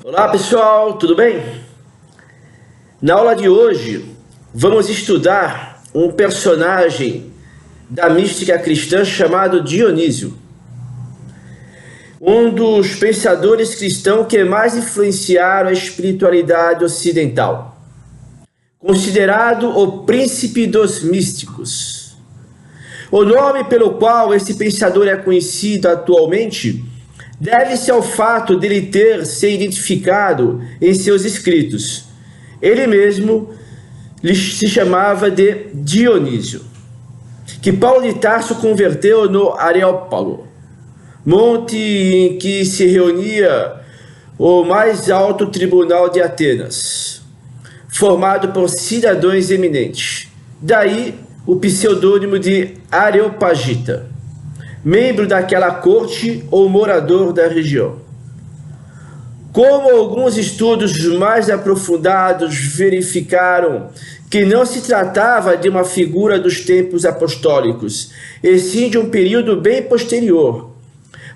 Olá pessoal, tudo bem? Na aula de hoje vamos estudar um personagem da mística cristã chamado Dionísio, um dos pensadores cristãos que mais influenciaram a espiritualidade ocidental, considerado o príncipe dos místicos. O nome pelo qual esse pensador é conhecido atualmente deve-se ao fato de ele ter se identificado em seus escritos. Ele mesmo se chamava de Dionísio, que Paulo de Tarso converteu no Areópago, monte em que se reunia o mais alto tribunal de Atenas, formado por cidadãos eminentes. Daí o pseudônimo de Areopagita, membro daquela corte ou morador da região. Como alguns estudos mais aprofundados verificaram que não se tratava de uma figura dos tempos apostólicos, e sim de um período bem posterior,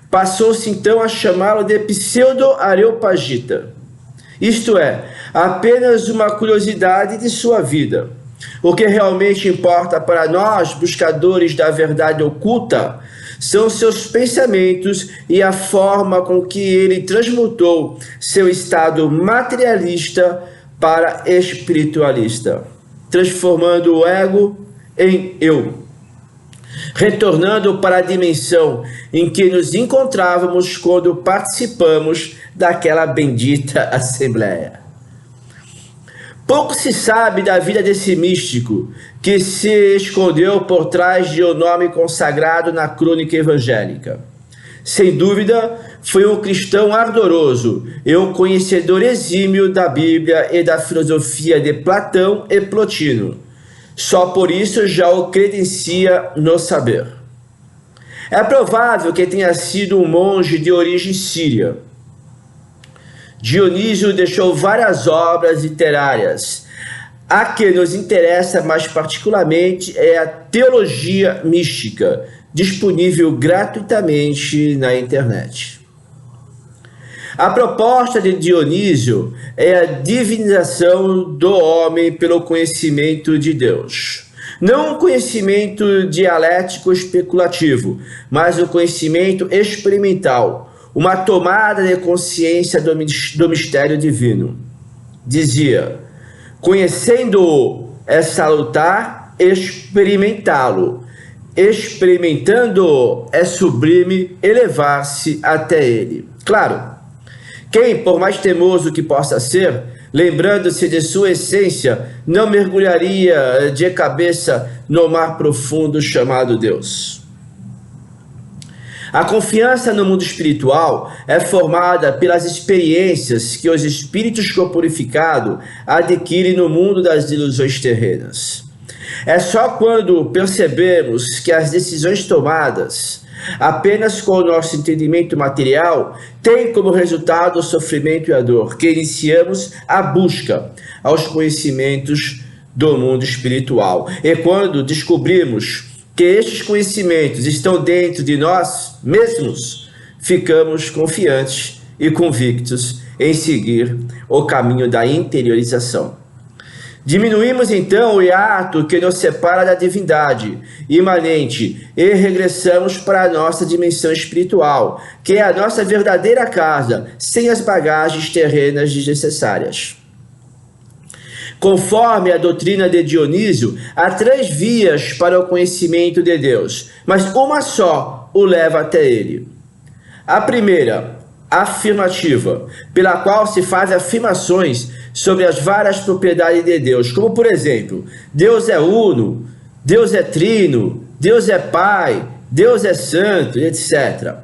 passou-se então a chamá-lo de pseudo-areopagita, isto é, apenas uma curiosidade de sua vida. O que realmente importa para nós, buscadores da verdade oculta, são seus pensamentos e a forma com que ele transmutou seu estado materialista para espiritualista, transformando o ego em eu, retornando para a dimensão em que nos encontrávamos quando participamos daquela bendita assembleia. Pouco se sabe da vida desse místico, que se escondeu por trás de um nome consagrado na crônica evangélica. Sem dúvida, foi um cristão ardoroso e um conhecedor exímio da Bíblia e da filosofia de Platão e Plotino. Só por isso já o credencia no saber. É provável que tenha sido um monge de origem síria. Dionísio deixou várias obras literárias. A que nos interessa mais particularmente é a Teologia Mística, disponível gratuitamente na internet. A proposta de Dionísio é a divinização do homem pelo conhecimento de Deus. Não um conhecimento dialético especulativo, mas um conhecimento experimental, uma tomada de consciência do mistério divino. Dizia: conhecendo-o é salutar experimentá-lo, experimentando-o é sublime elevar-se até ele. Claro, quem, por mais teimoso que possa ser, lembrando-se de sua essência, não mergulharia de cabeça no mar profundo chamado Deus. A confiança no mundo espiritual é formada pelas experiências que os espíritos corporificados adquirem no mundo das ilusões terrenas. É só quando percebemos que as decisões tomadas apenas com o nosso entendimento material têm como resultado o sofrimento e a dor, que iniciamos a busca aos conhecimentos do mundo espiritual. E quando descobrimos que estes conhecimentos estão dentro de nós mesmos, ficamos confiantes e convictos em seguir o caminho da interiorização. Diminuímos então o hiato que nos separa da divindade imanente e regressamos para a nossa dimensão espiritual, que é a nossa verdadeira casa, sem as bagagens terrenas desnecessárias. Conforme a doutrina de Dionísio, há 3 vias para o conhecimento de Deus, mas uma só o leva até ele. A primeira, afirmativa, pela qual se faz afirmações sobre as várias propriedades de Deus, como por exemplo, Deus é uno, Deus é trino, Deus é pai, Deus é santo, etc.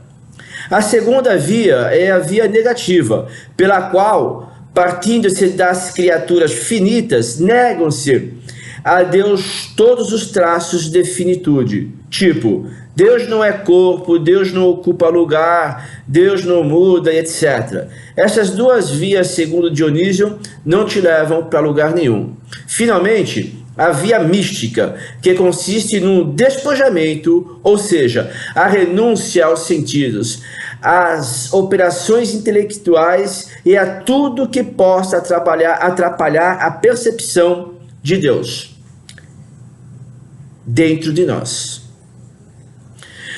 A segunda via é a via negativa, pela qual, partindo-se das criaturas finitas, negam-se a Deus todos os traços de finitude, tipo, Deus não é corpo, Deus não ocupa lugar, Deus não muda, etc. Essas 2 vias, segundo Dionísio, não te levam para lugar nenhum. Finalmente, a via mística, que consiste no despojamento, ou seja, a renúncia aos sentidos, às operações intelectuais e a tudo que possa atrapalhar a percepção de Deus dentro de nós.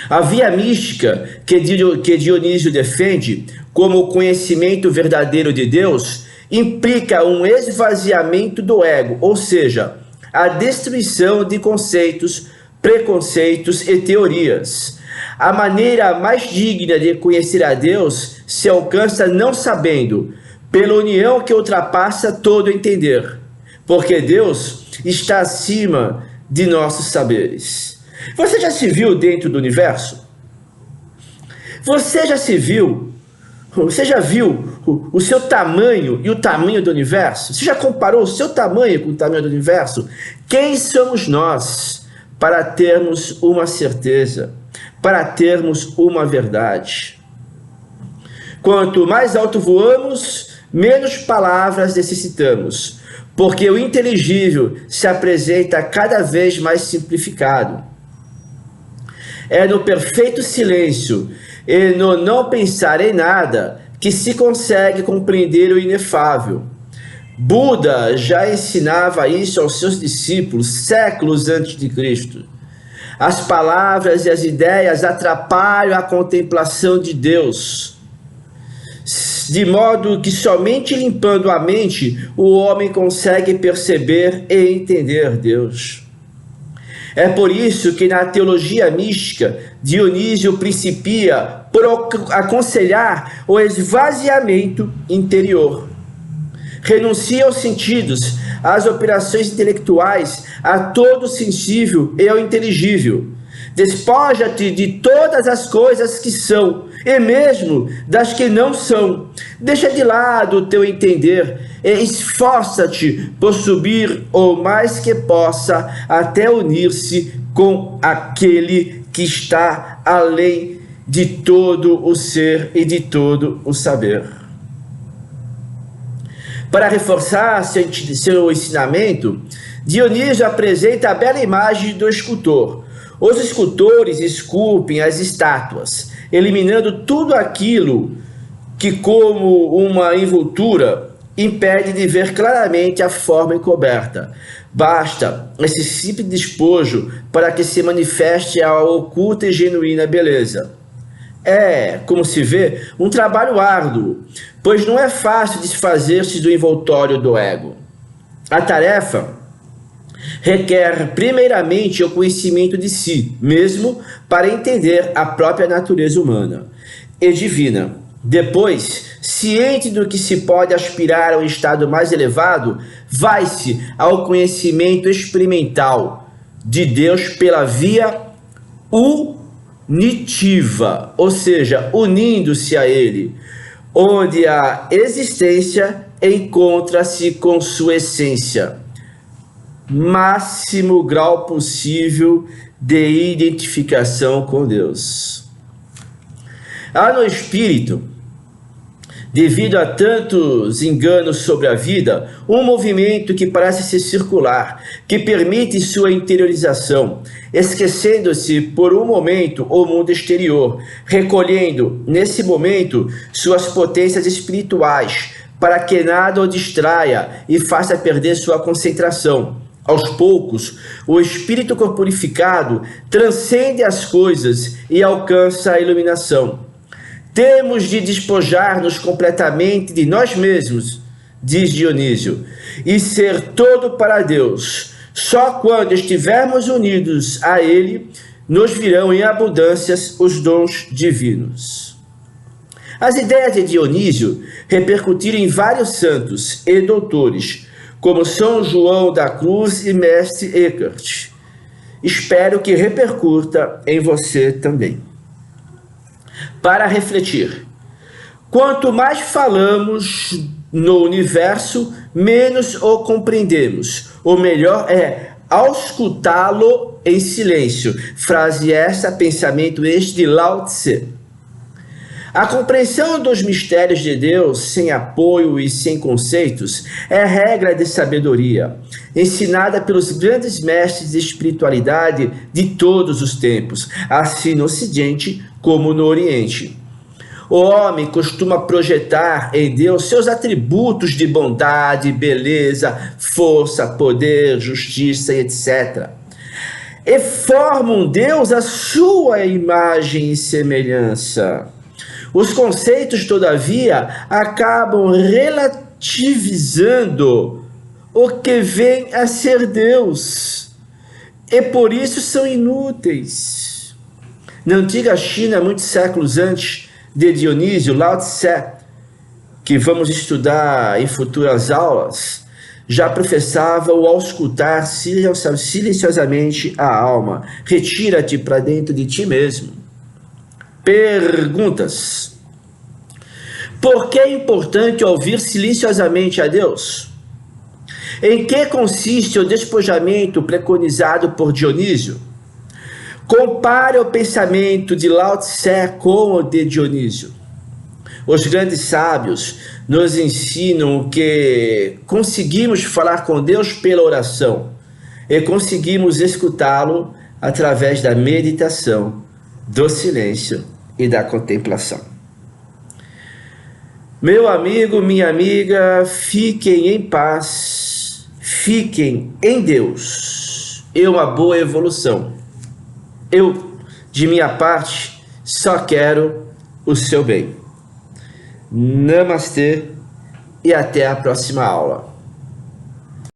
A via mística que Dionísio defende como o conhecimento verdadeiro de Deus implica um esvaziamento do ego, ou seja, a destruição de conceitos, preconceitos e teorias. A maneira mais digna de conhecer a Deus se alcança não sabendo, pela união que ultrapassa todo entender, porque Deus está acima de nossos saberes. Você já se viu dentro do universo? Você já viu o seu tamanho e o tamanho do universo? Você já comparou o seu tamanho com o tamanho do universo? Quem somos nós para termos uma certeza, para termos uma verdade? Quanto mais alto voamos, menos palavras necessitamos, porque o inteligível se apresenta cada vez mais simplificado. É no perfeito silêncio e no não pensar em nada que se consegue compreender o inefável. Buda já ensinava isso aos seus discípulos séculos antes de Cristo. As palavras e as ideias atrapalham a contemplação de Deus, de modo que somente limpando a mente o homem consegue perceber e entender Deus. É por isso que na teologia mística, Dionísio principia por aconselhar o esvaziamento interior. Renuncia aos sentidos, às operações intelectuais, a todo sensível e ao inteligível. Despoja-te de todas as coisas que são, e mesmo das que não são. Deixa de lado o teu entender e esforça-te por subir o mais que possa até unir-se com aquele que está além de todo o ser e de todo o saber. Para reforçar seu ensinamento, Dionísio apresenta a bela imagem do escultor. Os escultores esculpem as estátuas, eliminando tudo aquilo que, como uma envoltura, impede de ver claramente a forma encoberta. Basta esse simples despojo para que se manifeste a oculta e genuína beleza. É, como se vê, um trabalho árduo, pois não é fácil desfazer-se do envoltório do ego. A tarefa requer primeiramente o conhecimento de si mesmo para entender a própria natureza humana e divina. Depois, ciente do que se pode aspirar a um estado mais elevado, vai-se ao conhecimento experimental de Deus pela via unitiva, ou seja, unindo-se a Ele, onde a existência encontra-se com sua essência. Máximo grau possível de identificação com Deus. Há no espírito, devido a tantos enganos sobre a vida, um movimento que parece ser circular, que permite sua interiorização, esquecendo-se por um momento o mundo exterior, recolhendo nesse momento suas potências espirituais, para que nada o distraia e faça perder sua concentração. Aos poucos, o espírito corporificado transcende as coisas e alcança a iluminação. Temos de despojar-nos completamente de nós mesmos, diz Dionísio, e ser todo para Deus. Só quando estivermos unidos a Ele, nos virão em abundâncias os dons divinos. As ideias de Dionísio repercutiram em vários santos e doutores, como São João da Cruz e Mestre Eckhart. Espero que repercuta em você também. Para refletir, quanto mais falamos no universo, menos o compreendemos. O melhor é auscultá-lo em silêncio. Frase essa, pensamento este de Lao Tse. A compreensão dos mistérios de Deus, sem apoio e sem conceitos, é regra de sabedoria, ensinada pelos grandes mestres de espiritualidade de todos os tempos, assim no Ocidente como no Oriente. O homem costuma projetar em Deus seus atributos de bondade, beleza, força, poder, justiça, etc. E formam Deus à sua imagem e semelhança. Os conceitos, todavia, acabam relativizando o que vem a ser Deus, e por isso são inúteis. Na antiga China, muitos séculos antes de Dionísio, Lao Tse, que vamos estudar em futuras aulas, já professava o auscultar silenciosamente a alma. Retira-te para dentro de ti mesmo. Perguntas. Por que é importante ouvir silenciosamente a Deus? Em que consiste o despojamento preconizado por Dionísio? Compare o pensamento de Lao Tse com o de Dionísio. Os grandes sábios nos ensinam que conseguimos falar com Deus pela oração e conseguimos escutá-lo através da meditação, do silêncio e da contemplação. Meu amigo, minha amiga, fiquem em paz, fiquem em Deus e uma boa evolução. Eu, de minha parte, só quero o seu bem. Namastê e até a próxima aula.